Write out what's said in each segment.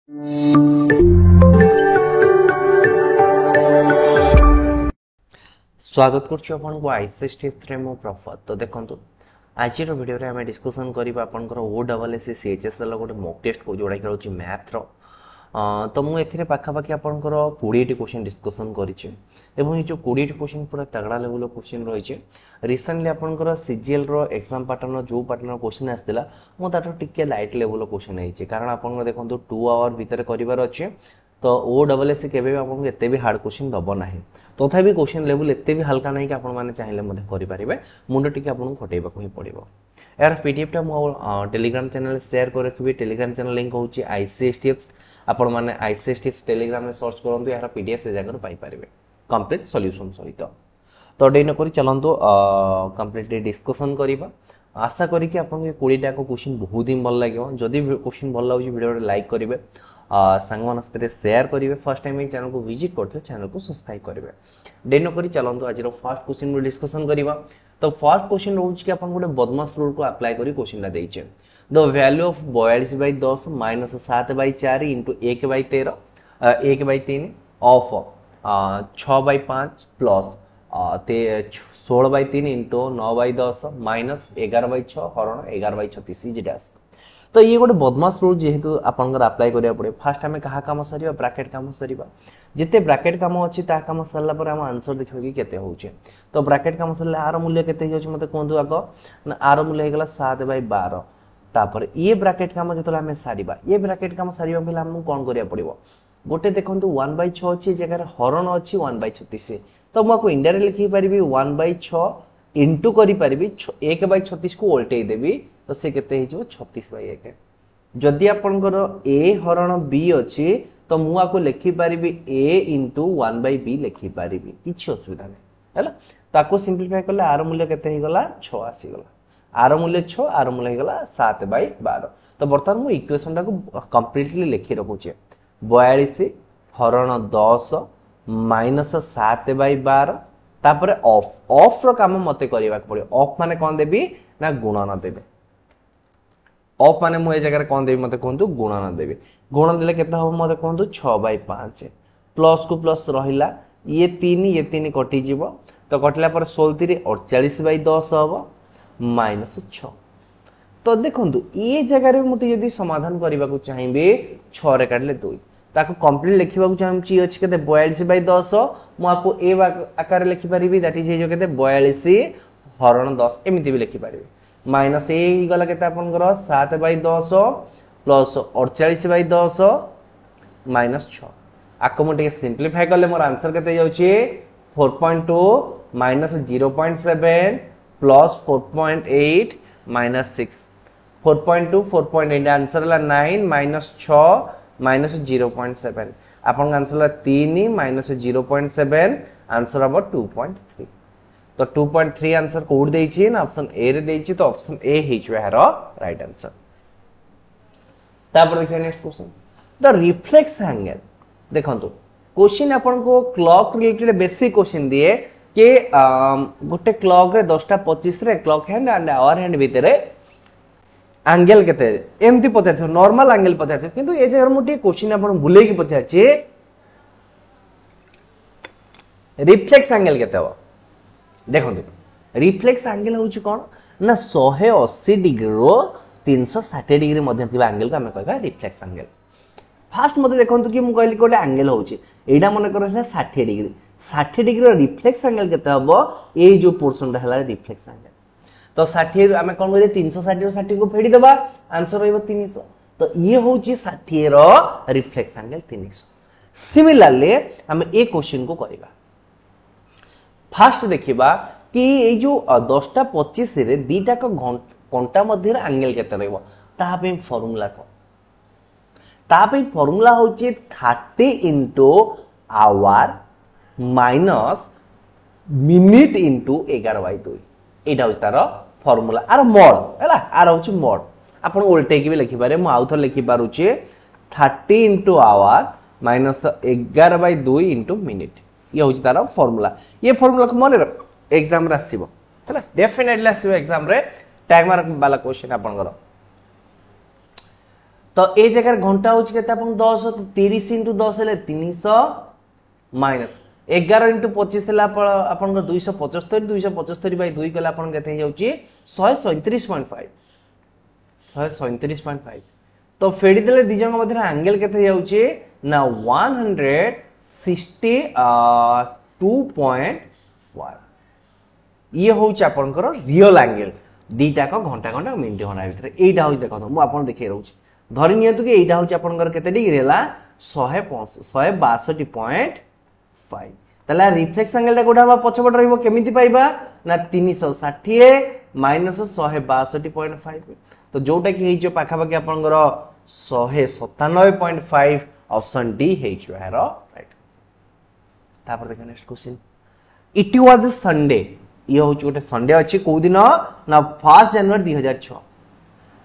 स्वागत करको ICS tips रे मो प्रफत। तो देखो आज वीडियो रे हमें डिस्कशन करबा आपनकर ओडब्ल्यूएससी सीएचएस ला गोटे मॉक टेस्ट को जोड़ा कि मैथ रो तो मु एथिरे पाखा पाखी आपनकर 20 टी क्वेश्चन डिस्कशन करिछि एवं ये जो 20 टी क्वेश्चन पूरा तगड़ा लेवल क्वेश्चन रहिछि। रिसेंटली आपनकर सीजीएल रो एग्जाम पैटर्न जो पैटर्न क्वेश्चन आस्तिला मु ताटो टिके लाइट लेवल क्वेश्चन आइछि कारण आपन देखो 2 आवर भीतर करिवार अछि तो ओडब्ल्यूएससी केबे भी आपन एते भी हार्ड क्वेश्चन दबो नाही तथापि क्वेश्चन लेवल एते भी हल्का नहीं कि आपण माने चाहिले मध्ये करि परिबे मुंड टिके आपन खटेबा को ही पड़िबो। यार पीडीएफ टा मो टेलीग्राम चैनल शेयर कर रखिबे। टेलीग्राम चैनल लिंक होची आईसीएस टिप्स। आपण माने आईसीएस टिप्स टेलीग्राम में सर्च करंतु यार पीडीएफ से जाकर पाई परिबे कंप्लीट सॉल्यूशन सहित। तो डेन करी चलंतु कंप्लीटली डिस्कशन करिबा। आशा करी कि आपन के 20 टा को क्वेश्चन बहुत ही भल लागियो। जदी क्वेश्चन भल लागो वीडियो लाइक करिवे संग मन सते शेयर करिवे। फर्स्ट टाइम ए चैनल को विजिट करते चैनल को सब्सक्राइब करिवे। डेनो करी चलंतु आज रो फर्स्ट क्वेश्चन रो डिस्कशन करिवा। तो फर्स्ट क्वेश्चन रहउछ कि अपन गोटे बदमाश रूल को अप्लाई करी क्वेश्चन ला देइछे। The value of 42/10 - 7/4 * 1/13 1/3 of 6/5 plus 16/3 * 9/10 - 11/6 हरण 11/36 इज डैश। तो ये गोटे बदमाश रूल जेहेतु आपनकर अप्लाई करिया पड़े। फास्ट हमें कहा काम सरीबा ब्रैकेट काम सरीबा जिते ब्रैकेट काम अछि ता काम सरला पर हम आंसर देखिबे कि केते होउचे। तो ब्रैकेट काम सरले आर मूल्य केते होउचे मते कोंदु आको ना आर मूल्य हेगला 7/12। तापर ये ब्रैकेट काम जतला हमें सारीबा ये ब्रैकेट काम सारीबा बेला हम कोन करिया पड़िबो गोटे देखंतु 1/6 अछि जगह हरण अछि 1/36। तो मको इनडायरेक्ट लिखि परिबी 1/6 इनटू करि परिबी 1/36 को उल्टेई देबी तो से केते हे जो 36/1। जदि आपनकर a हरण b अछि तो मु आको लिखि परिबी a * 1/b लिखि परिबी किछ असुविधा नै हैला। ताको सिंपलीफाई करले आर मूल्य केते हे गला 6 आसी गला। आर मूल्य 6 आर मूल्य हे गला 7/12। तो बर्तमान मु इक्वेशन टाको कंप्लीटली लिखि रखुचे 42 हरण 10 - 7/12 तापर ऑफ रो काम मते करिवा पड़े। ऑफ माने कोन देबी ना गुणन देबे। ऑफ माने मु ए जगह कोन देबी मते कोंतु गुणन देबी। गुणन देले केते हो मते कोंतु 6/5 प्लस को प्लस रहिला ये 3 कटि जीवो तो कटला पर 16 * 48/10 हबो -6। तो देखंतु ये जगह रे मुते यदि समाधान करबा को चाहिबे 6 रे काटले 2 ताको कंप्लीट लिखिबा को चाहम अछि केते 42/10 मु आपको ए आकार लिखि परिबी दैट इज हे जो केते 42 हरण 10 एमिति भी लिखि परिबी माइनस ए ही गला केते आपनकर 7/10 प्लस 48/10 -6। आको मु सिंपलीफाई करले मोर आंसर केते जाउची 4.2 - 0.7 प्लस 4.8 -6 4.2 4.8 आंसर ला 9 - 6 - 0.7 आपन आंसर ला 3 - 0.7 आंसर अब 2.3। तो 2.3 आंसर कोड देइछि ना ऑप्शन ए रे देइछि तो ऑप्शन ए हिचवे हर राइट आंसर। तापर देखिए next question the reflex angle. देखंतु क्वेश्चन आपन को क्लॉक रिलेटेड बेसिक क्वेश्चन दिए कि गोटे क्लॉक रे 10:25 रे clock hand and hour hand भीतर एंगल केते एमती पचार नॉर्मल एंगल पचार किंतु ए जगह मोटी क्वेश्चन आपन भुले की पचार छी रिफ्लेक्स एंगल केते हो। देखंतु रिफ्लेक्स एंगल होउची कोन ना 180 डिग्री रो 360 डिग्री मध्ये थिबा एंगल को हम कहबा रिफ्लेक्स एंगल। फास्ट मते देखंतु कि मु कहली कोटे एंगल होउची एडा मने करले 60 डिग्री 60 डिग्री रो रिफ्लेक्स एंगल केते हबो ए जो पोर्शन हला रिफ्लेक्स एंगल। तो 60 हमें कोन करे 360 रो 60 को फेडी देबा आंसर होइबो 300। तो ये होउची 60 रो रिफ्लेक्स एंगल 300। सिमिलरली हम ए क्वेश्चन को करिबा। फास्ट देखिबा कि ए जो 10:25 रे दीटा को घंटा मध्य एंगल केते रहइबो ता पे फार्मूला को ता पे फार्मूला होची 30 * आवर माइनस मिनिट * 11/2 एटा होची तार फार्मूला आर मोड हैला आर होची मोड आपण उल्टे की भी लिखि पारे मु आउथर लिखि पारुची 30 * आवर माइनस 11/2 * मिनिट ये होची तार फार्मूला। ये फार्मूला को मन एग्जाम रे आसीबो हैला डेफिनेटली आसीबो एग्जाम रे टैग मार्क वाला क्वेश्चन आपन करो। तो ए जगह घंटा हूँ के 10 तो 30 इंटू 10 है 300 माइनस 11 इंटू 25 है आप 275 275 बै 2 कले आप 137.5 137.5 तो फेडी देले दी जन मध्य एंगल केते जाउची ना 162.5 ये होउची आपनकर रियल एंगल दीटा को घंटा घंटा मिनिट घंटा भीतर एटा होउची देखो मु आपन देखै रहउची धरि नियतु कि एटा होउची आपनकर केते डिग्री हला 162.5 तला रिफ्लेक्स एंगल ता कोडा पछपट रहइबो केमिति पाइबा ना 360 माइनस 162.5 तो जोटा कि हेइचो पाखा पाखी आपनकर 197.5 ऑप्शन डी हेइचो यार राइट तापर देखा next question it was Sunday ये होउची गोटे संडे अछि को दिन ना 1 जनवरी 2006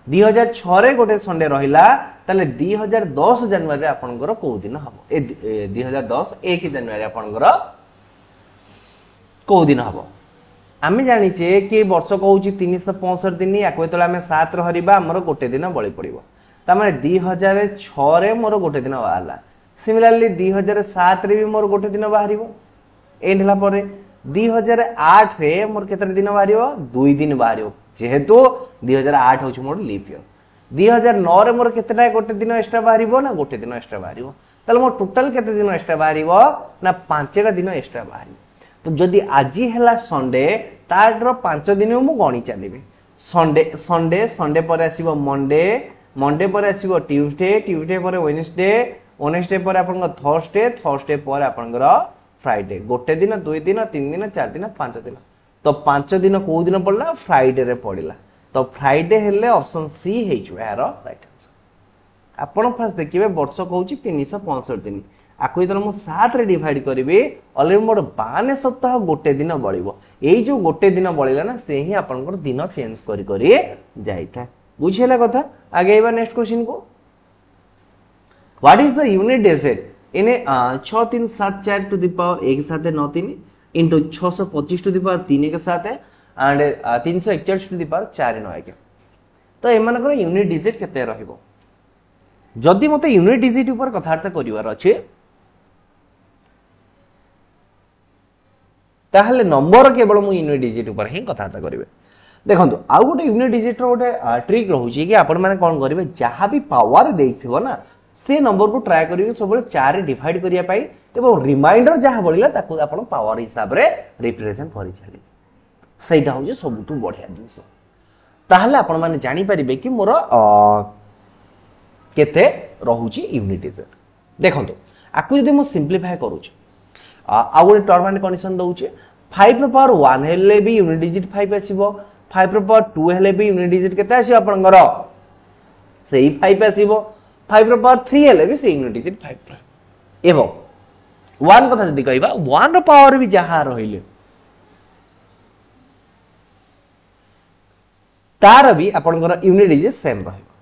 2006 रे गोटे संडे रहिला ताले 2010 जनवरी रे आपनकर को दिन हबो ए 2010 1 जनवरी आपनकर को दिन हबो आमे जानि छे कि वर्ष कहउची 365 दिन याको तले आमे 7 रे हरिबा हमर गोटे दिन बळी पड़िबो ता माने 2006 रे मोर गोटे दिन बाहला सिमिलरली 2007 रे भी मोर गोटे दिन बाहरिबो एंड हला परे 2008 रे मोर केते दिन बाहरिबो 2 दिन बाहरिबो जेहेतु 2008 होची मोर लीप ईयर 2009 रे मोर केतेटा गोटे दिन एक्स्ट्रा बाहरिबो ना गोटे दिन एक्स्ट्रा बाहरिबो ताले मोर टोटल केते दिन एक्स्ट्रा बाहरिबो ना 5टा दिन एक्स्ट्रा बाहरिबो तो जदि आजी हैला संडे तार 5 दिन मु गणी चलीबे संडे संडे संडे पर आसीबो मंडे मंडे पर आसीबो ट्यूसडे ट्यूसडे पर वेडनेसडे वेडनेसडे पर आपन थर्सडे थर्सडे पर आपन फ्राइडे गोटे दिन 2 दिन 3 दिन 4 दिन 5 दिन तो 5 दिन को दिन पड़ला फ्राइडे रे पड़िला तो फ्राइडे हेले ऑप्शन सी हेइछु यार राइट आंसर आपन फास्ट देखिबे वर्ष कहउची 365 दिन आको इतल मु 7 रे डिवाइड करबे ऑलरेडी मोर 52 सप्ताह गोटे दिन बळिबो एई जो गोटे दिन बळिला ना से ही आपनकर दिन चेंज करी करी जाइथा बुझिला कथा आगे आइबा नेक्स्ट क्वेश्चन को व्हाट इज द यूनिट डेसिड इने 6374 टू द पावर 1 साथे 93 into 625 टू द पावर 3 के साथ एंड 341 टू द पावर 4 9 के तो एमानकर यूनिट डिजिट केते रहिबो जदि मते यूनिट डिजिट ऊपर कथार्थ करिवार अछि ताहले नंबर केवल मु यूनिट डिजिट ऊपर ही कथार्थ करिवे देखंतु आ गोटे यूनिट डिजिट रो गोटे ट्रिक रहउची कि आपण माने कोन करिवे जहां भी पावर देइथिबो ना से नंबर को ट्राई करिवे सब 4 रे डिवाइड करिया पाई तेबो रिमाइंडर जहां बळिला ताको आपण पावर हिसाब रे रिप्रेजेंट करि चली सेटा होजे सबटु बढ़िया जिंस ताहले आपण माने जानि परिबे कि मोर केते रहउची यूनिट डिजिट देखंतु आकु जदि मु सिंपलीफाई करूछु आ गोटे टर्म एंड कंडीशन दउचे 5 रो पावर 1 हेले भी यूनिट डिजिट 5 आसीबो 5 रो पावर 2 हेले भी यूनिट डिजिट केते आसीबो आपनकर सेही 5 आसीबो 5 रो पावर 3 हेले भी सेही यूनिट डिजिट 5 एवं 1 कथा जदि कहबा 1 रो पावर भी जहां रहिले तार भी आपनकर यूनिट डिजिट सेम रहइबो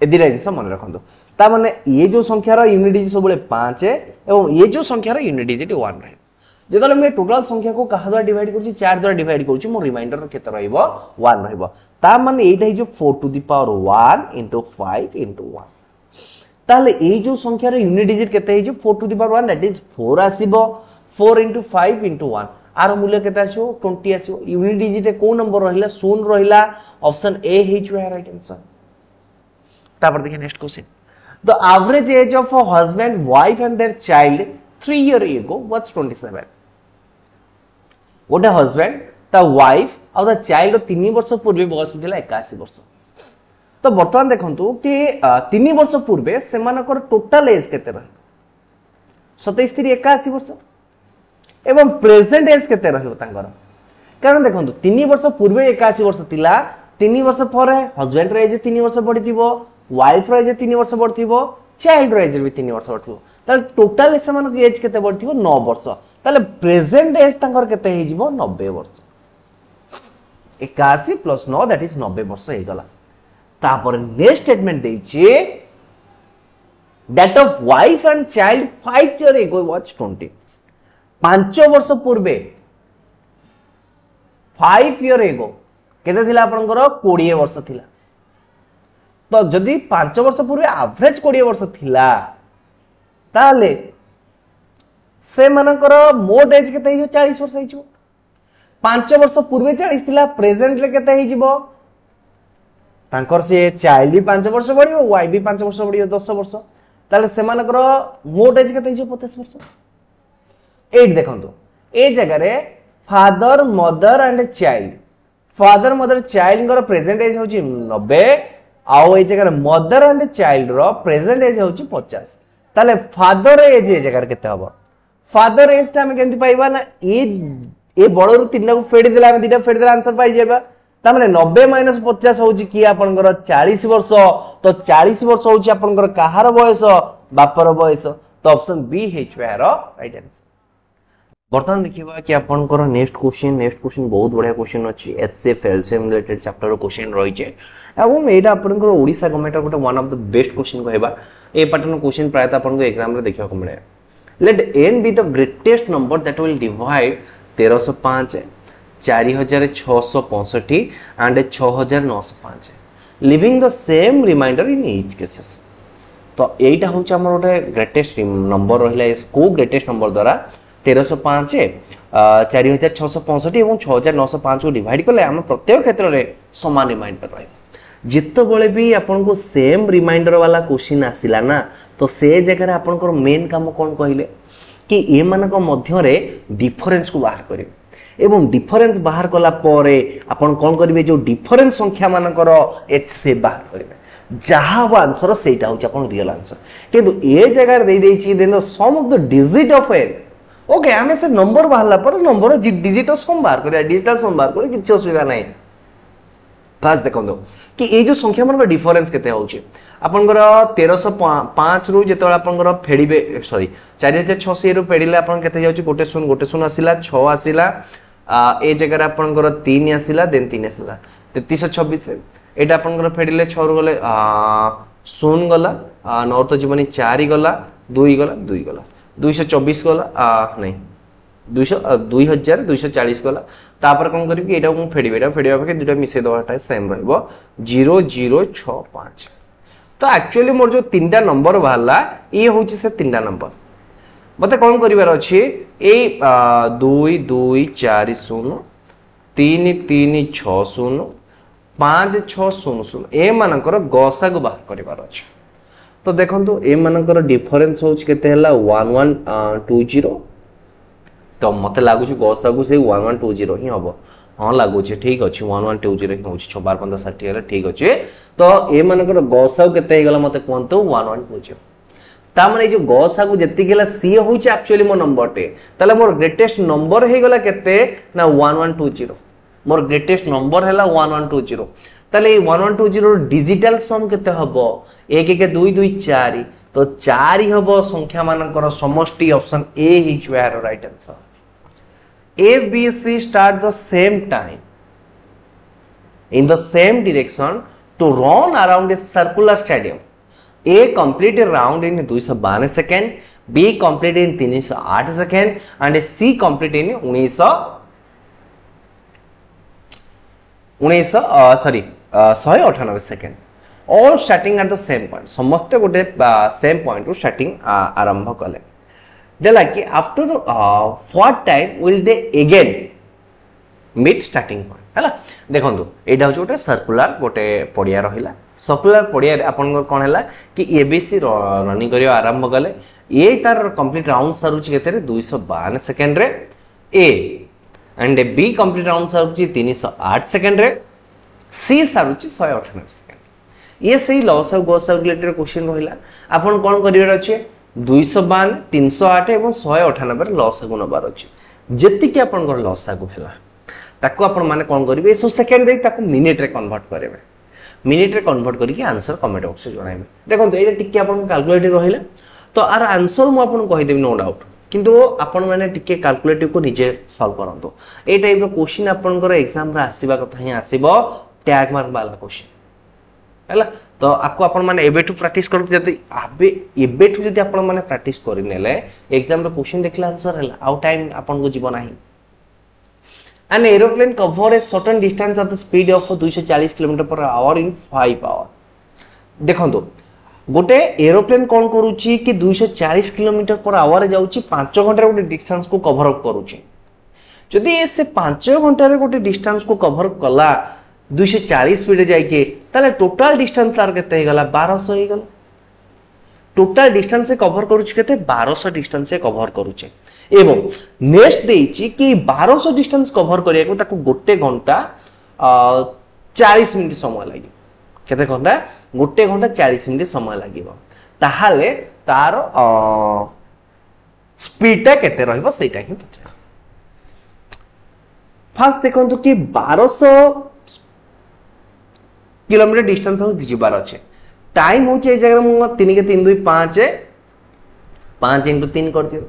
ए दिरा जिंस मन रखंतो ता माने ये जो संख्या रो यूनिट डिजिट सब 5 एवं ये जो संख्या रो यूनिट डिजिट 1 रहे जेतले मैं टोटल संख्या को कहा द्वारा डिवाइड करछि 4 द्वारा डिवाइड करछि मो रिमाइंडर केते रहइबो 1 रहइबो ता माने एटा हि जो 4 to the power 1 into 5 into 1 ताले ए जो संख्या रो यूनिट डिजिट केते हि जो 4 to the power 1 that is 4 आसीबो 4 into 5 into 1 आर मूल्य केते आसीबो 20 आसीबो यूनिट डिजिट को नंबर रहिला 0 रहिला ऑप्शन ए हि जो राइट आंसर तापर देखिए next question the average age of a husband wife and their child 3 years ago was 27 गोटे हस्बैंड ता वाइफ और ता चाइल्ड 3 वर्ष पूर्व बयस थिला 81 वर्ष तो वर्तमान देखंतु कि 3 वर्ष पूर्व सेमानकर टोटल एज केते रहि 27 3 81 वर्ष एवं प्रेजेंट एज केते रहियो तांकर कारण देखंतु 3 वर्ष पूर्व 81 वर्ष थिला 3 वर्ष परे हस्बैंड रे एज 3 वर्ष बढ़िथिबो वाइफ रे एज 3 वर्ष बढ़िथिबो चाइल्ड रे एज भी 3 वर्ष बढ़िथिबो ताले टोटल सेमानक एज केते बढ़िथिबो 9 वर्ष ताले प्रेजेंट एज तांकर केते हे जिवो 90 वर्ष 81 प्लस 9 दैट इज 90 वर्ष हे गला तापर नेक्स्ट स्टेटमेंट देछि that of wife and child 5 years ago was 20 5 वर्ष पूर्वे 5 years ago केते थिला आपनकर 20 वर्ष थिला तो जदि 5 वर्ष पूर्व एवरेज 20 वर्ष थिला ताले से मानकर मोट एज केते हिजो 40 वर्ष हिजो 5 वर्ष पूर्व 40 थिला प्रेजेंट रे केते हिजो तांकर से चाइल्ड भी 5 वर्ष बढ़ियो वाइफ भी 5 वर्ष बढ़ियो 10 वर्ष ताले से मानकर मोट एज केते हिजो 25 वर्ष एट देखंतु ए जगह रे father mother and child father mother child गर प्रेजेंट एज होची 90 आउ ए जगह मदर एंड चाइल्ड रो प्रेजेंट एज होची 50 ताले फादर एज ए जगह केते हबो फादर एज टा हम केंति पाइबा ना ए बड़ रु तीन को फेडी देला हम दीटा फेडी देला आंसर पाइ जेबा ता माने 90 - 50 होची कि आपनकर 40 वर्ष तो 40 वर्ष होची आपनकर काहार बयस बापर बयस तो ऑप्शन बी हेच यार राइट आंसर बर्तमान देखिबा कि आपनकर नेक्स्ट क्वेश्चन बहुत बढ़िया क्वेश्चन अछि HCF LCM related chapter question रही छे एवं एटा आपनकर ओडिसा गवर्नमेंट गोटे one of the best question कहबा ए पैटर्न क्वेश्चन प्रायत आपनको एग्जाम रे देखिबा को मिले late n be the greatest number that will divide 1305 4665 and 6905 leaving the same remainder in each cases तो एटा होच हमर गोटे ग्रेटेस्ट नंबर रहिला को ग्रेटेस्ट नंबर द्वारा 1305 4665 एवं 6905 को डिवाइड करले हम प्रत्येक क्षेत्र रे समान रिमाइंडर रहै जितो बळे भी आपन को सेम रिमाइंडर वाला क्वेश्चन आसिला ना तो से जगह रे आपन को मेन काम कोन कहिले कि ए मानक मध्य रे डिफरेंस को बाहर करिवे एवं डिफरेंस बाहर कला परे आपन कोन करिवे जो डिफरेंस संख्या मानकर एच से बाहर करिवे जहा आंसर सेटा होची आपन रियल आंसर किंतु ए जगह रे दे दैछि then the sum of the digit of n okay हमें से नंबर बाहरला पर नंबर डिजिट सम बाहर करिया डिजिटल सम बाहर करिया किछ असुविधा नाही फास्ट देखो कि ये जो संख्या मन डिफरेंस केते होचे आपनकर 1305 रु जेतोला आपनकर फेडिबे सॉरी 4600 रु फेडिले आपन केते जाउची गोटे सुन आसिला 6 आसिला ए जगह रे आपनकर 3 आसिला देन 3 आसिला 3326 एटा आपनकर फेडिले 6 रु गले सुन गला 9 तो जीवनी 4 गला 2 गला 2 गला 224 गला नहीं 2240 गला तापर कोन करिव कि एटा को फेडिबेटा फेडिबा के दुटा मिसे दवाटा सेम रहबो 0065 तो एक्चुअली मोर जो तीनटा नंबर बाहरला ए होची से तीनटा नंबर मते कोन करिवार अछि ए 2240 3360 5600 ए मानकर गसा को बाहर करिवार अछि तो देखंतु ए मानकर डिफरेंस होच केते हला 1120 तो मते लागु छ गसा को से 1120 ही हबो हां लागु छ ठीक अछि 1120 ही होछ 6 12 15 60 हला ठीक अछि तो ए मानकर गसा केते हे गला मते कोनतो 1120 ता माने जो गसा को जति गेला सी होछ एक्चुअली मो नंबर टे तले मोर ग्रेटेस्ट नंबर हे गला केते ना 1120 मोर ग्रेटेस्ट नंबर हैला 1120 तले 1120 डिजिटल सम केते हबो 1 1 2 2 4 तो 4 ही हबो संख्या मानकर समष्टि ऑप्शन ए हिच वेयर right answer A, B, C start the same time in the same direction to run around a circular stadium. A complete a round in 212 second, B complete in 308 second and C complete in 198 second. All starting at the same point. समस्त गोटे same point रो starting आरंभ कले जला कि after what time will they again meet starting point हला देखंतु एटा हो गोटे सर्कुलर गोटे पडिया रहिला सर्कुलर पडिया रे आपन कोन हला कि एबीसी रनिंग करियो आरंभ कले ए तार कंप्लीट राउंड सरुची केते रे 252 सेकंड रे A and B complete round सरुची 308 सेकंड रे सी सरुची 198 सेकंड ये सही लॉस ऑफ गोस रिलेटेड क्वेश्चन रहिला आपन कोन करियर अछि 252 308 एवं 198 लॉस को नबार अछि जति कि आपन को लॉस को हेला ताको आपन माने कोन करिवे सो सेकंड दे ताको मिनिट रे कन्वर्ट करिवे मिनिट रे कन्वर्ट करिके आंसर कमेंट बॉक्स रे जणाइबे देखो एटा टिके आपन कैलकुलेटर रहिला तो आर आंसर मु आपन कहि देबी नो डाउट किंतु आपन माने टिके कैलकुलेटर को निजे सॉल्व करंतो ए टाइप रो क्वेश्चन आपन को एग्जाम रे आसीबा कथा ही आसीबो टैग मार्क वाला क्वेश्चन हैला तो आपको अपन माने एबेटू प्रैक्टिस करू जदी आबे एबेटू जदी अपन माने प्रैक्टिस करि नेले एग्जाम रो क्वेश्चन देखला आंसर हैला आउट टाइम अपन को जीवन नाही an aeroplane cover a certain distance at the speed of 240 km/h in 5 hours देखो गोटे एरोप्लेन कौन करुच्ची कि 240 किलोमीटर पर आवर जाऊँगी 5 घंटा गोटे डिस्टेंस को कभर अप करुच्ची जदि से 5 घंटा गोटे डिस्टेंस को कभर कला 240 स्पीड जाइए ताले टोटल डिस्टेंस तार केते गला 1200 हो गला टोटल डिस्टेंस से कवर करुच्ची केते 1200 डिस्टेंस से कवर करुच्चे एवं नेक्स्ट देइची कि 1200 डिस्टेंस कवर करिया को ताको गोटे घंटा 40 मिनिट समय लागि केते घंटा गोटे घंटा 40 मिनिट समय लागिबो ताहाले तार स्पीड केते रहइबो सेटा ही पचा फास्ट देखंतु कि 1200 किलोमीटर डिस्टेंस हो जिबार अछि टाइम हो ए जगह मु 3 के 3 2 5 5 into 3 कर दियो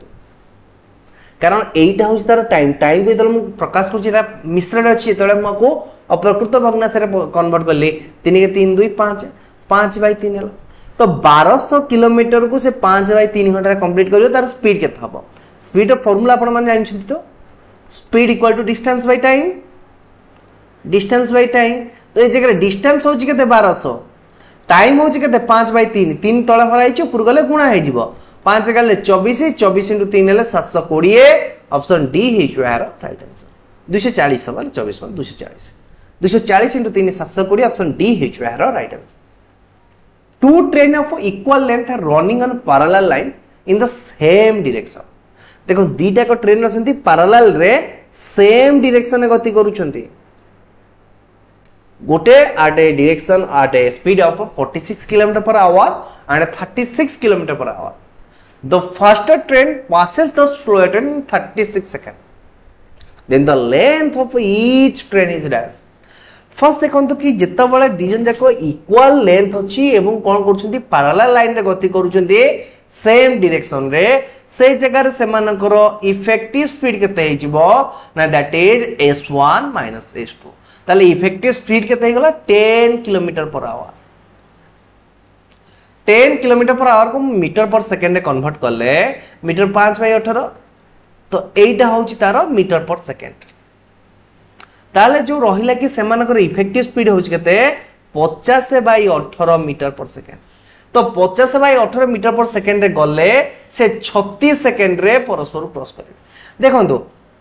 कारण एटा हो तार टाइम टाइम भी मु प्रकाश कर मिश्रण अछि तळे मको अप्रकृत भग्नांश रे कन्वर्ट करले 3 के 3 2 5 5/3 हला तो 1200 किलोमीटर को से 5/3 घंटा कंप्लीट करियो तार स्पीड केते हबो स्पीड ऑफ फार्मूला आपण माने जानि छथि तो speed equal to distance by time तो ए जगह डिस्टेंस हो केते 1200 टाइम हो केते 5/3 3 तळे भराइछ ऊपर गले गुणा हे जिवो 5 गले 24 24 into 3 हेले 720 ऑप्शन डी हे यार राइट आंसर 240 सवाल 24 240 into 3 720 ऑप्शन डी हे यार right answer two train of equal length are running on parallel line in the same direction देखो दीटा को ट्रेन रसंती पैरेलल रे सेम डायरेक्शन में गति करूछंती गोटे at a direction at a speed of 46 km per hour and 36 km per hour. The faster train passes the slower train in 36 seconds. Then the length of each train is dash. First देखंतु कि जेतबेले दिजन जाको equal length अछि एवं कोन करूछंती parallel line रे गति करूछंती same direction रे से जगह रे सेमानकर इफेक्टिव स्पीड केते हिजिबो ना दैट इज s1 s2 ताले इफेक्टिव स्पीड केते हे गला 10 kilometre per our 10 kilometre per our को मीटर पर सेकंड रे कन्वर्ट करले मीटर 5/18 तो एटा होची तारो मीटर पर सेकंड ताले जो रहिला कि सेमानकर इफेक्टिव स्पीड होची केते 50/18 मीटर पर सेकंड तो 50/18 मीटर पर सेकंड रे गले से 36 सेकंड रे परस्पर क्रॉस करे देखंतु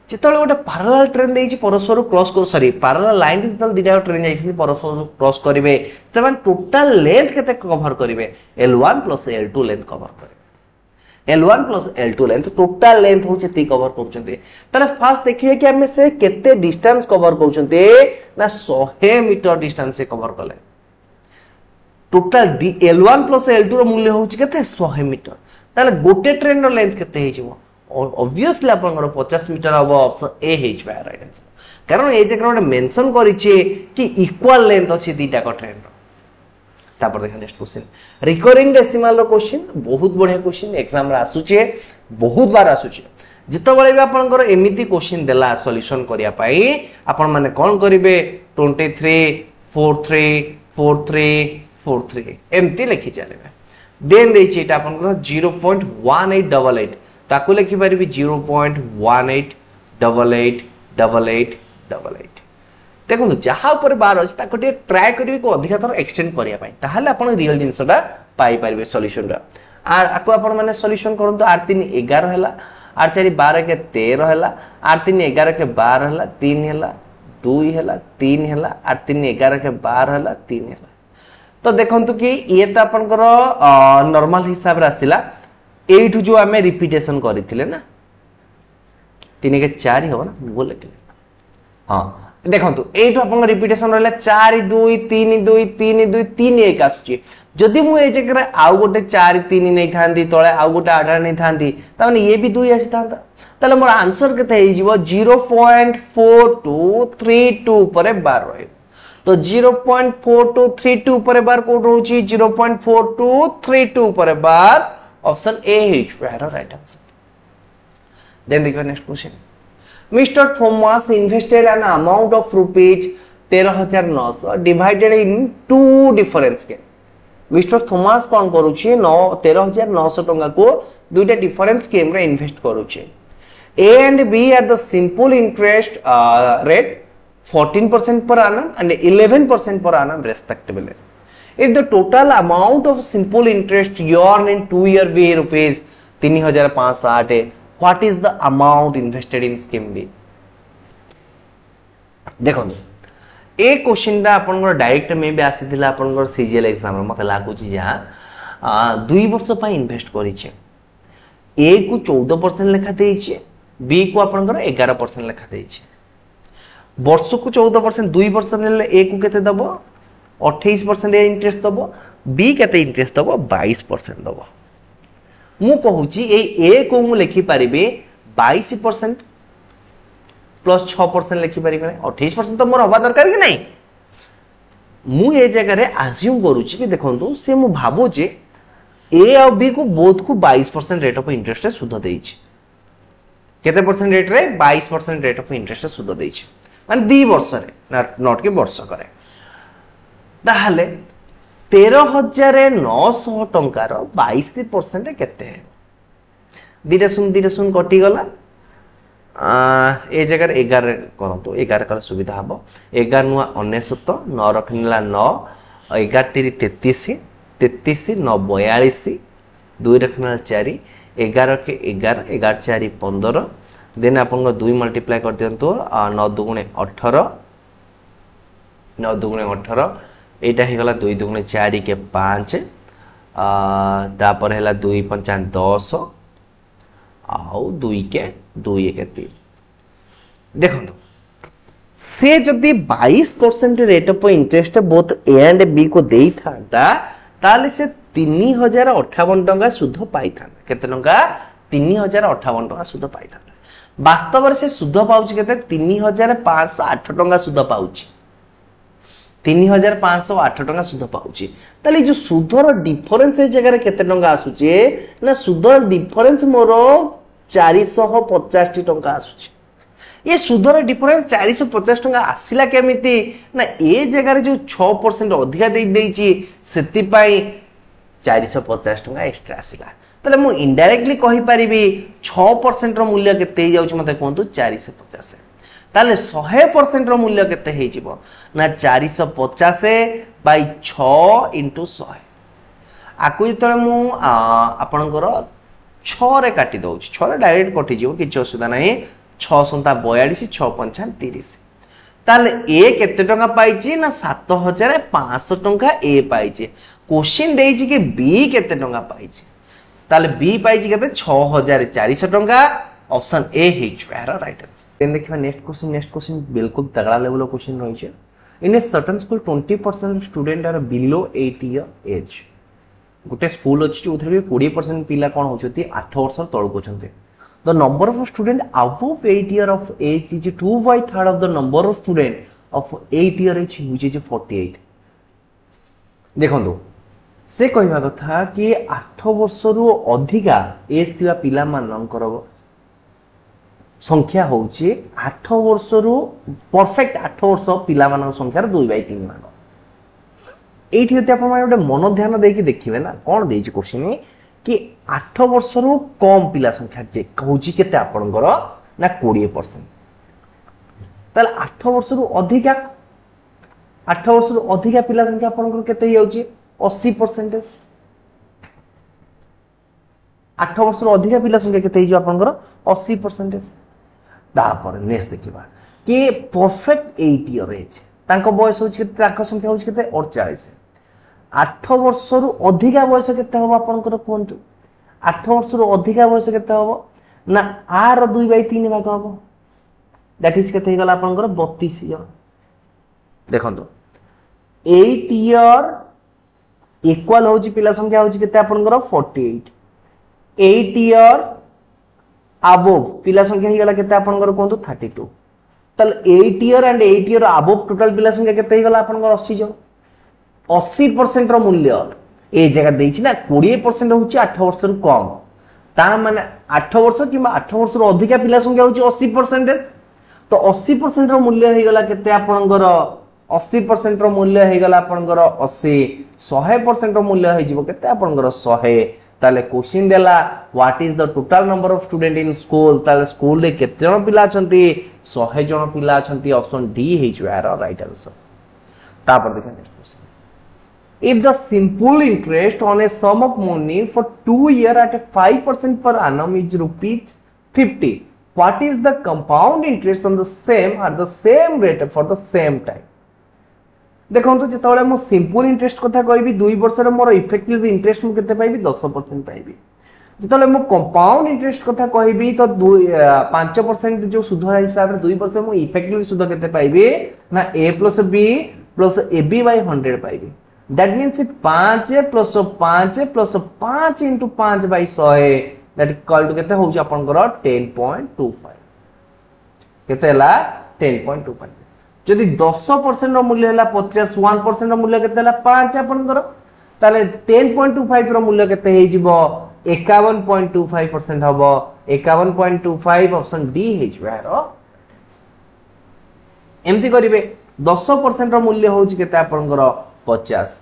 जितले गोटे पैरेलल ट्रेन देइछि परस्पर क्रॉस कर सॉरी पैरेलल लाइन जितले दिटा ट्रेन जाइछि परस्पर क्रॉस करिवे तबन टोटल लेंथ केते कवर करिवे L1 + L2 लेंथ कवर करिवे L1 + L2 length total length होचे ती कवर करचंते ताले फास्ट देखिए कि हमें से केते डिस्टेंस कवर करचंते ना 100 मीटर डिस्टेंस से कवर करले टोटल L1 + L2 रो मूल्य होची केते 100 मीटर ताले गोटे ट्रेन रो लेंथ केते हेजिवो ऑब्वियसली आपनकर 50 मीटर अब ऑप्शन ए हेज बाय राइट आंसर कारण ए जगह गोटे मेंशन करिचे कि इक्वल लेंथ अछि दीटा को ट्रेन रो तापर देखा नेक्स्ट क्वेश्चन रिकरिंग डेसिमल रो क्वेश्चन बहुत बढ़िया क्वेश्चन एग्जाम रे आसुचे बहुत बार आसुचे जितबेले भी आपनकर एमिति क्वेश्चन देला सॉल्यूशन करिया पाई आपन माने कोन करिवे 23 43 43 43 एमती लिखि चलेबे देन देछि एटा आपनकर 0.1888 ताकू लिखि परिबी 0.18888888 देखो जहाँ ऊपर बार अछि ताको टे ट्राई करिवे को अधिक थर एक्सटेंड करिया पाई ताहाले आपण रियल जिंसटा पाई परिबे सॉल्यूशन रा आर आको आपण माने सॉल्यूशन करंतो 8 3 11 हैला 8 4 12 के 13 हैला 8 3 11 के 12 हैला 3 हैला 2 हैला 3 हैला 8 3 11 के 12 हैला 3 हैला तो देखंतु कि ये त आपनकर नॉर्मल हिसाब रे आसिला एठु जो हमें रिपीटेशन करिथिले ना 3 के 4 हो ना वो लिखले हां देखंतु एठु अपन रिपीटेशन रहला 4 2 3 2 3 2 3 1 आसुची जदि मु ए जगह आउ गोटे 4 3 नै थांदी तळे आउ गोटे 8 नै थांदी ताने ये भी 2 आसी थांता ताले मोर आंसर केते हे जीवो 0.4232 परे बार रहे तो 0.4232 परे बार कोड रहउची 0.4232 परे बार option A is right answer. Then the next question. Mr. Thomas invested an amount of rupees 13,900 divided in two different scale. Mr. Thomas कौन करूची 13,900 टंका को दुईटा डिफरेंट स्कीम रे इन्वेस्ट करूची A and B at the simple interest rate 14% per annum and 11% per annum respectively. if the total amount of simple interest earned in 2 year be rupees 3560, what is the amount invested in scheme B? देखो ए question टा आपन direct मे भी आसीथिला आपन CGL exam रे मते लागु छी जहां 2 वर्ष पय इन्वेस्ट करि छै ए को 14% लेखा देई छै बी को आपन 11% लेखा देई छै वर्ष को 14% 2 वर्ष ले ए को केते दबो 28% इंटरेस्ट दबो बी केते इंटरेस्ट दबो 22% दबो मु कहूची ए को मु लिखि परिबे 22% प्लस 6% लिखि परिबे 28% तो मोर हवा दरकार कि नहीं मु ए जगह रे अज्यूम करूची कि देखंतु से मु भाबो जे ए और बी को बोथ को 22% रेट ऑफ इंटरेस्ट रे सुध देई छी केते परसेंट रेट रे 22% रेट ऑफ इंटरेस्ट रे सुध देई छी माने 2 वर्ष रे नॉट के वर्ष करे ताहले 13900 टंकार 22% केते दिटा सुन कटि गला ए जगह 11 करतो 11 कर सुविधा हबो 11 नुआ 99 9 रखनेला 9 11 टी 33 33 9 42 2 रखनेला 4 11 के 11 11 4 15 देन आपन 2 मल्टीप्लाई कर दियंतो 9 दुगुणे 18 9 दुगुणे 18 एटा हे गला 2 दुगुणे 4 के 5 तापर हैला 2 5 10 आउ 2 के 2 के 3 देखो से जदि 22% rate of interest both A and B को देई थांता ताले से 3058 टंका सुध पाई थांता केते टंका 3058 टंका सुध पाई थांता वास्तव रे से सुध पाउची केते 3508 टंका सुध पाउची 3508 टंका सुध पाउची ताले जो सुधर डिफरेंस ए जगह रे केते टंका आसुची ना सुधर डिफरेंस मोरो 450 टंका आसुची ये सुधर डिफरेंस 450 टंका आसिला केमिति ना ए जगह रे जो 6% अधिका दे देची सेति पाई 450 टंका एक्स्ट्रा आसिला तले मु इनडायरेक्टली कहि परिबी 6% रो मूल्य केते हे जाउची मते कोंतु 450 ताले 100% रो मूल्य केते हे जिवो ना 450 बाय 6 into 100 आकु जतले मु आपनकर 6 रे काटी दउची 6 रे डायरेक्ट कटि जिवो किछ असुविधा नाही 6 संता 42 6 5 30 ताले ए केते टंका पाइची ना 7500 टंका ए पाइची क्वेश्चन देइची कि बी केते टंका पाइची ताले बी पाइची केते 6400 टंका ऑप्शन ए हे छुआर राइट आंसर देन देखिबा नेक्स्ट क्वेश्चन बिल्कुल तगड़ा लेवल क्वेश्चन रही छै in a certain school 20% student are below 8 year age गोटे स्कूल अछि जोथरे 20% पिला कोन होचती 8 वर्ष तळक होचंती the number of student above 8 year of age is 2/3 of the number of student of 8 year age which is 48 देखंदो से कहबा कथा कि 8 वर्ष रु अधिका एज थिबा पिला मानकर संख्या होउची 8 वर्ष रु परफेक्ट 8 वर्ष पिला मान संख्या 2/3 मान एठी होते आपण माने मन ध्यान देकी देखिबे ना कोन देछि क्वेश्चन कि 8 वर्ष रु कम पिला संख्या जे कहूची केते आपनकर ना 20% ताले 8 वर्ष रु अधिका 8 वर्ष रु अधिका पिला संख्या आपनकर केते होउची 80% 8 वर्ष रु अधिका पिला संख्या केते हिजो आपनकर 80% तापर नेक्स्ट देखिबा कि परफेक्ट 8 ईयर एज तांको बयस होउची केते तांको संख्या होउची केते 48 8 वर्ष रु अधिका बयस केते हो आपनकर कोंतु 8 वर्ष रु अधिका बयस केते हो ना आर 2/3 भाग हो दैट इज केते गला आपनकर 32 ईयर देखंतो 8 ईयर इक्वल होउची पिला संख्या होउची केते आपनकर 48 8 ईयर अबव पिला संख्या ही गला केते आपनकर कोंतु 32 तल 8 year and 8 year above total पिला संख्या केते ही गला आपनकर 80 जन 80% रो मूल्य ए जगह देछि ना 20% होछि 8 वर्ष रु कम ता माने 8 वर्ष किबा 8 वर्ष रु अधिका पिला संख्या होछि 80% तो 80% रो मूल्य हे गला केते आपनकर 80% रो मूल्य हे गला आपनकर 80 100% रो मूल्य हे जिवो केते आपनकर 100 ताले क्वेश्चन देला what is the total number of student in school ताले स्कूल रे केते जण पिला अछंती 100 जण पिला अछंती ऑप्शन डी हे छुआर राइट आंसर तापर देखा next question If the simple interest on a sum of money for 2 years at a 5% per annum is rupees 50, what is the compound interest on the same at the same rate for the same time? देखो जो मो simple interest कथा कहबी 2 वर्ष more effective interest मु केते पाइबी 10% पाइबी जो मो कंपाउंड इंटरेस्ट कथा कहबी तो 5% जो सुध हिसाब रे 2 वर्ष मु इफेक्टिव सुध केते पाइबी ना a + b + ab by 100 पाइबी that means 5 + 5 + 5 * 5 by 100 that equal to केते होउची आपनकर 10.25 केते हला 10.25 जदि 10% रो मूल्य हला 50 1% रो मूल्य केते हला 5 आपनकर ताले 10.25 रो मूल्य केते हे जिवो 51.25% हबो 51.25 ऑप्शन डी हे जिवारो एमती करिवे 10% रो मूल्य होउची केते आपनकर 50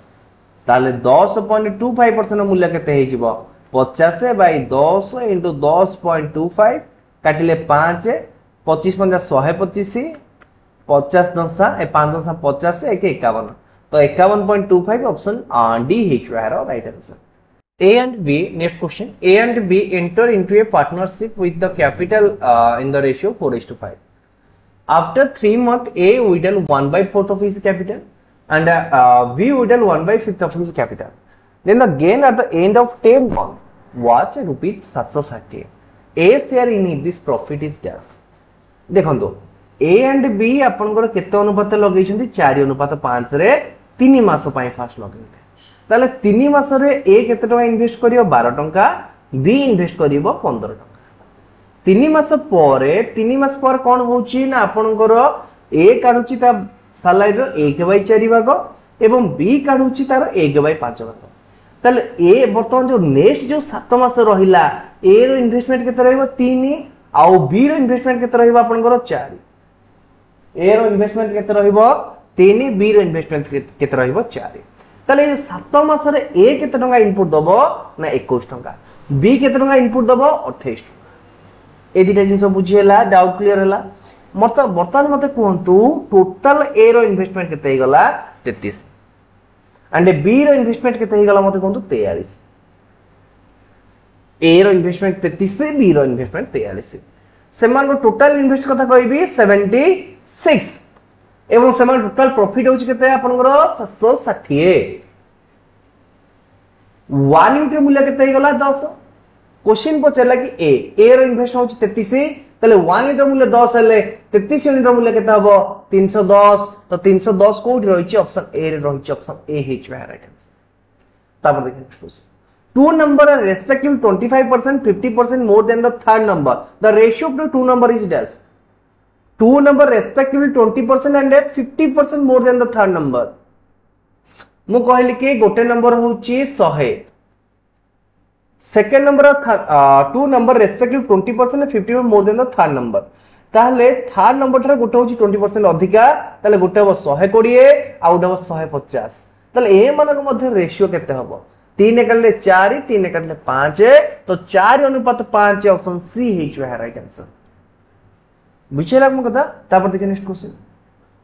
ताले 10.25% रो मूल्य केते हे जिवो 50 बाय 10 * 10.25 काटिले 5 25 50 125 50 दशा 5 दशा 50 1 51 तो 51.25 option D hitch right answer A and B next question A and B enter into a partnership with the capital in the ratio 4:5 after 3 months A withdraw 1/4 of his capital and B withdraw 1/5 of his capital then the gain at the end of 10 months was rupees 760 A share in this profit is dash देखो A and B आपनकर केते अनुपात लगेइछन्ती 4:5 रे 3 मास पई fast लगेइते ताले 3 मास रे A केते टका इन्वेस्ट करियो 12 टका B इन्वेस्ट करियो 15 टका 3 मास पर कोन होउची ना आपनकर A काढुची ता सैलरी रो 1/4 भाग एवं B काढुची तार 1/5 भाग ताले A वर्तमान जो नेक्स्ट जो 7 मास रहिला A रो इन्वेस्टमेंट केते रहइबो 3 आउ B रो इन्वेस्टमेंट केते रहइबो आपनकर 4 A रो इन्वेस्टमेंट केते रहइबो 3 B रो इन्वेस्टमेंट केते रहइबो 4 ताले 7 मास रे A केते टका इनपुट दबो ना 21 टका B केते टका इनपुट दबो 28 टका ए दिटा जिंस बुझियला डाउट क्लियर हला वर्तमान मते कहंतु टोटल A रो इन्वेस्टमेंट केते हे गला 33 एंड B रो इन्वेस्टमेंट केते हे गला मते कहंतु 43 A रो इन्वेस्टमेंट 33 B रो इन्वेस्टमेंट 43 सेमान टोटल इन्वेस्ट कथा कहबी 76 एवं सेमान टोटल प्रॉफिट होची केते आपनकर 760 1 यूनिट मूल्य केते हे गला 10 क्वेश्चन पचला कि A रो इन्वेस्ट होची 33 तले 1 यूनिट मूल्य 10 हेले 33 यूनिट मूल्य केते हबो 310 तो 310 कोठी रहिची ऑप्शन ए रे रहिची ऑप्शन ए हिच राइट आंसर तापर देखिन next question two number are respective 25% 50% more than the third number the ratio of the two number is dash two number respectively 20% and 50% more than the third number मु कहली कि गोटे number होची 100 second number two number respective 20% and 50% more than the third number ताहले third number ठारे गोटे होची 20% अधिका ताले गोटे हो 120 आ गोटे हो 150 ताले ए मानक मध्ये रेशियो केते हबो 3 काटले 4 3 काटले 5 तो 4:5 ऑप्शन सी हिच राइट आंसर बुझेला हम कथा तापर देखिए next question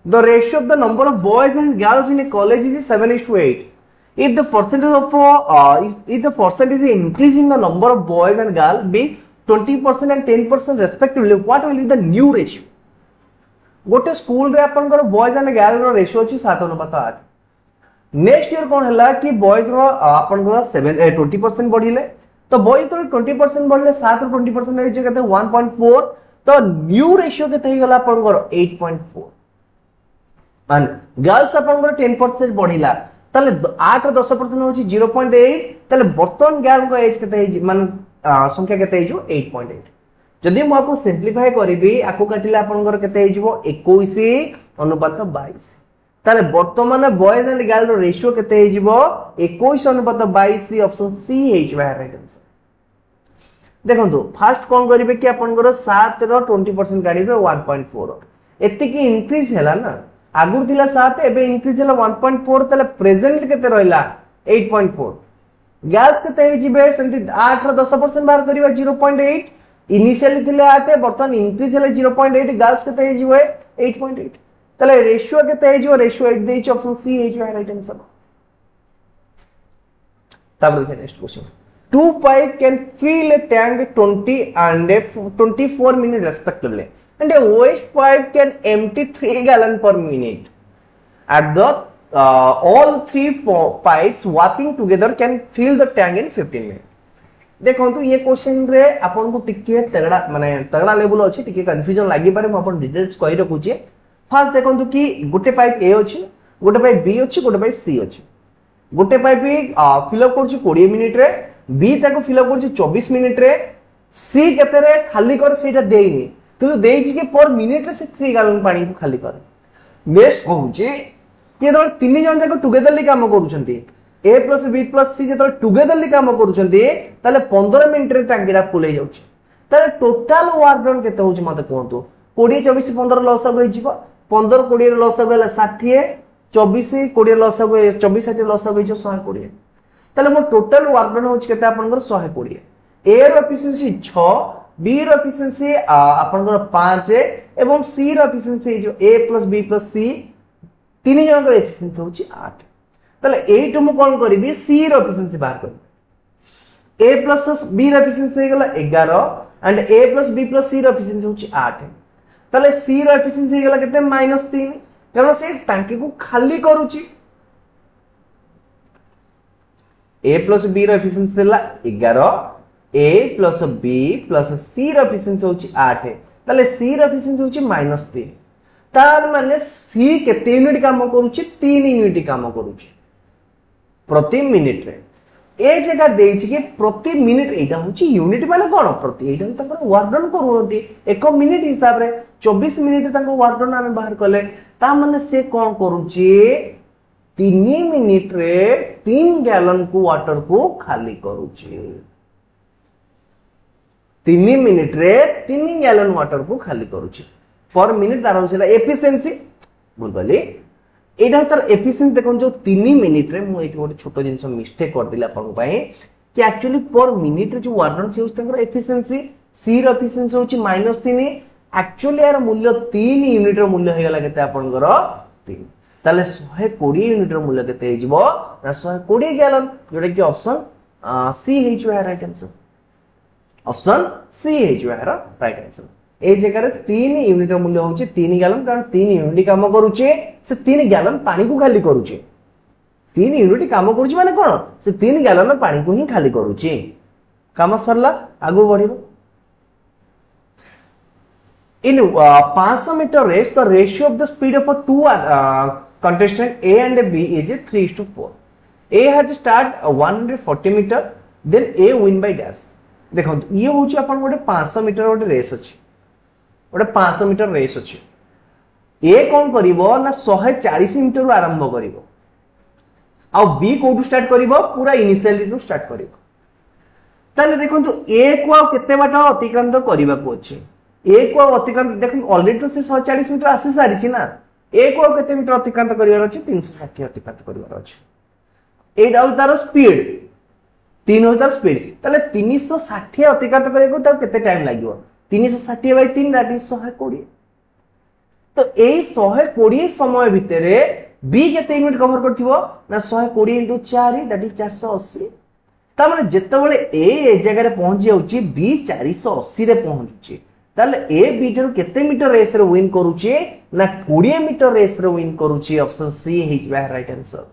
the ratio of the number of boys and girls in a college is 7:8 if the percentage increase in the number of boys and girls be 20% and 10% respectively what will be the new ratio गोटे school रे आपनकर boys and girls रो ratio अछि 7:8 next year कोन हला कि boys रो आपनकर 20% बढ़िले तो boys रो 20% बढ़ले 7 रो 20% हे जे कते 1.4 तो न्यू रेशियो केते हे गला आपनकर 8.4 and गर्ल्स आपनकर 10% बढ़िला ताले 8 रो 10% होची 0.8 ताले वर्तमान गर्ल को एज केते हे मान संख्या केते हे जो 8.8 जदि मु आपको सिंपलीफाई करबी आको काटिले आपनकर केते हे जिवो 21:22 ताले वर्तमान बॉयज एंड गर्ल रो रेशियो केते हे जिवो 21:22 ऑप्शन सी हे राइट आंसर देखंतु फास्ट कोन करिवे कि आपनकर 7 रो 20% काढिबे 1.4 एते की इंक्रीज हैला ना आगुर थिला 7 एबे इंक्रीज हैला 1.4 ताले प्रेजेंट केते रहला 8.4 गर्ल्स केते हे जिबे सेंति 8 रो 10% बाहर करिवा 0.8 इनिशियली थिले 8 वर्तमान इंक्रीज हैला 0.8 गर्ल्स केते हे जिबे 8.8 ताले रेशियो केते हे जिवो रेशियो 8 देइछ ऑप्शन सी हे जो राइट आंसर तापर next question 2 pipe can fill a tank 20 and 24 minutes respectively and a waste pipe can empty 3 gallon per minute at the all three pipes working together can fill the tank in 15 minutes देखो ये question रे आपन को टिके तगड़ा माने तगड़ा level अछि टिके कंफ्यूजन लागि पारे म आपन डिटेल्स कहि रखुची फर्स्ट देखो कि गोटे पाइप ए अछि गोटे पाइप बी अछि गोटे पाइप सी अछि गोटे पाइप फिल अप करछि 20 मिनिट रे बी ताको फिल अप करछि 24 मिनिट रे सी केते रे खाली कर सेटा देइनी किंतु देइछि कि पर मिनिट रे से 3 गैलन पानी को खाली कर नेक्स्ट कहूछि कि तो तीन जन जाक टुगेदरली काम करूछंती ए प्लस बी प्लस सी जो टुगेदरली काम करूछंती ताले 15 मिनिट रे टांगीरा फुल हे जाउछि ताले टोटल वर्क डन केते होछि मते कोंतु 20 24 15 लॉस हो जिवो 15 20 रे लॉस हो गेला 60 24 20 लॉस हो 24 60 लॉस हो जो 120 ताले मो टोटल वर्क डन होछि केते आपनकर 120 ए रो एफिशिएंसी 6 बी रो एफिशिएंसी आपनकर 5 एवं सी रो एफिशिएंसी जो ए प्लस बी प्लस सी तीन जन एफिशिएंसी होछि 8 ताले एटु मु कोन करबी सी रो एफिशिएंसी बाहर करबी ए प्लस बी रो एफिशिएंसी हे गेला 11 and A plus B plus C रो एफिशिएंसी होछि 8 ताले सी रो एफिशिएंसी हे गेला केते -3 कारण से टांकी को खाली करूची ए प्लस बी रो एफिशिएंसी देला 11 ए प्लस बी प्लस सी रो एफिशिएंसी होछि 8 ताले सी रो एफिशिएंसी होछि -3 तार माने सी केते यूनिट काम करूची 3 यूनिट काम करूची प्रति मिनिट रे ए जगह देछि कि प्रति मिनिट एटा होची यूनिट माने कोन प्रति एटा तकर वर्क डन करूंती 1 मिनिट हिसाब रे 24 मिनिट तको वर्क डन हम बाहर करले ता माने से कोन करूची 3 मिनिट रे 3 गैलन को वाटर को खाली करूची 3 मिनिट रे 3 गैलन वाटर को खाली करूची पर मिनिट तार होछला एफिशिएंसी बोल बोली एटा तार एफिशिएंसी देखन जो 3 मिनिट रे मु एटी गोटे छोटो जिंस मिस्टेक कर दिला अपन पई कि एक्चुअली पर मिनिट रे जो वर्क डन से होछ तंकर एफिशिएंसी सी रो एफिशिएंसी होची -3 एक्चुअली यार मूल्य 3 यूनिट रो मूल्य हे गेला केते आपनकर 3 ताले 120 यूनिट रो मूल्य केते हे जिवो ना 120 गैलन जोडे कि ऑप्शन सी हे जो है राइट आंसर ऑप्शन सी हे जो है राइट आंसर ए जगह 3 यूनिट मूल्य होची 3 गैलन कारण 3 यूनिट काम करूची से 3 गैलन पानी को खाली करूची 3 यूनिट काम करूची माने कोन से 3 गैलन पानी को ही खाली करूची काम सरला आगु बढ़िबो in 500 metre race the ratio of the speed of two contestant A and B is 3:4 A has start 140 metre then A win by dash देखो ये होची अपन गोटे 500 मीटर गोटे रेस अछि गोटे 500 मीटर रेस अछि ए कोन करिवो ना 140 मीटर आरंभ करिवो आ बी कोठु स्टार्ट करिवो पूरा इनिशियली टू स्टार्ट करिवो ताले देखंतु ए को आ केते बाटा अतिक्रांत करिवा को अछि ए को अतिक्रांत देखन ऑलरेडी तो से 140 मीटर आसी सारिछि ना ए को केते मीटर अतिक्रांत करिवार अछि 360 अतिक्रांत करिवार अछि एडा तार स्पीड 3000 स्पीड ताले 360 अतिक्रांत करिएको त केते टाइम लागिवो 360 बाय 3 दैट इज 120 तो एई 120 समय भितरे बी केते यूनिट कवर करथिवो ना 120 * 4 दैट इज 480 ता माने जेतेबेले ए जगह रे पहुंच जाउची बी 480 रे पहुंचुची ताले ए बी टर केते मीटर रेस रे विन करूची ना 20 मीटर रेस रे विन करूची option C is right answer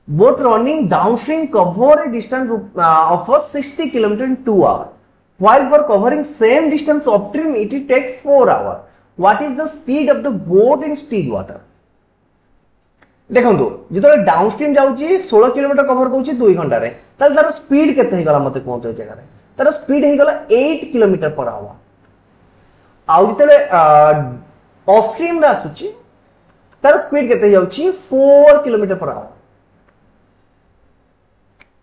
boat running downstream cover a distance of 60 km in 2 hours while for covering same distance upstream it takes 4 hours what is the speed of the boat in still water देखंतु जेतो downstream जाउची 16 kilometre cover करूची 2 घंटा रे ताले तार speed केते हे गला मते कोंतो ए जगह रे तार स्पीड हे गला 8 किलोमीटर पर आवर आउ जेते ऑफस्ट्रीम रा आसुची तार स्पीड केते जाउची 4 किलोमीटर पर आवर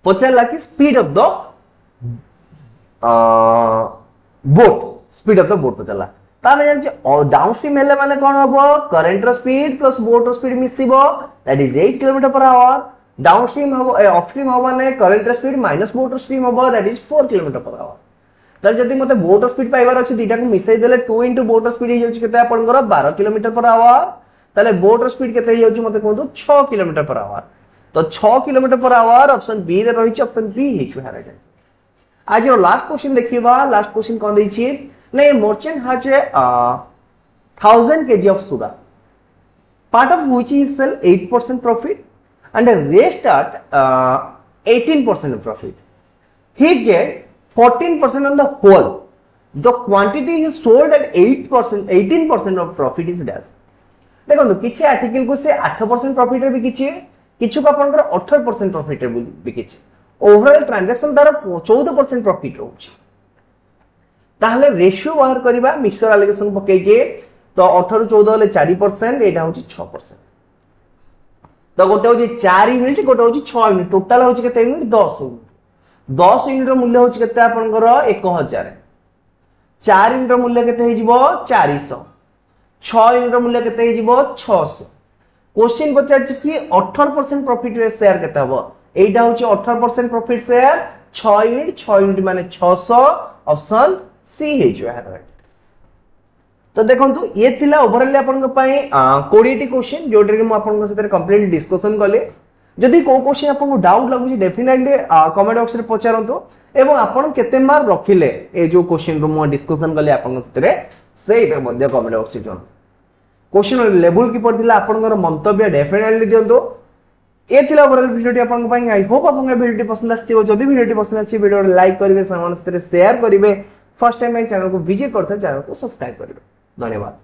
पचारला कि speed of the boat speed of the boat पचारला तामे जान डाउनस्ट्रीम हेले माने कोन हबो करंट रो स्पीड प्लस बोट रो स्पीड मिसिबो that is 8 kilometre per hour downstream हबो ऑफस्ट्रीम हबो माने करंट रो स्पीड माइनस बोट रो स्पीड हबो that is 4 kilometre per hour त जदी मते बोट रो स्पीड पाइबार अछि दीटा को मिसै देले 2 * बोट रो स्पीड हे जाउछि केते आपनकर 12 किलोमीटर पर आवर ताले बोट रो स्पीड केते हे जाउछि मते कोंतु 6 किलोमीटर पर आवर तो 6 kilometre per our option B रे रही ऑप्शन बी हेछु राइट आंसर। आज लास्ट क्वेश्चन देखिबा लास्ट क्वेश्चन कोन दै छी नै merchant has 1000 kg of sugar, part of which he sell 8% profit and the rest at 18% of profit. He get 14% on the whole. The quantity he sold at 8%, 18% of profit is dash. देखो किछि article को से 8% profit रे बिकिछि, किछु को आपनकर 18% profit रे बिकिछि। Overall transaction द्वारा 14% प्रॉफिट रहउछि। ताहले रेशियो बाहर करिबा मिक्सचर एलोकेशन पके के तो 18 14 ले 4% एटा होछि 6%। तो गोटे होछि 4 यूनिट गोटे होछि 6 यूनिट, टोटल होछि केते यूनिट 10 यूनिट। 10 यूनिट रो मूल्य होछि केते आपनकर 1000। 4 यूनिट रो मूल्य केते हे जिवो 400। 6 यूनिट रो मूल्य केते हे जिवो 600। क्वेश्चन पचार कि 18% प्रॉफिट रे शेयर केते हबो, एटा होछि 18% प्रॉफिट शेयर 6 यूनिट माने 600 ऑप्शन सी हे जो है राइट। तो देखंतु ये थिला ओवरऑल आपन पई 20 टी क्वेश्चन जोडरे के म आपन सते कंप्लीट डिस्कशन कले। जदि को क्वेश्चन आपन को डाउट लागु डेफिनेटली कमेंट बॉक्स रे पचारंतु एवं आपन केते मार्क रखिले ए जो क्वेश्चन रो म डिस्कशन कले आपन सते सेटा मध्ये कमेंट बॉक्स रे जन क्वेश्चन लेवल की पड़थिला आपन मंतव्य डेफिनेटली दियंतु। ये थिला ओवरऑल वीडियो आपन पई आई होप आपन वीडियो पसंद आस्थिबो। जदि वीडियो पसंद आसी वीडियो लाइक करिवे, सामान सते शेयर करिवे, फर्स्ट टाइम चैनल को विजिट करते चैनल को सब्सक्राइब करिवे। धन्यवाद।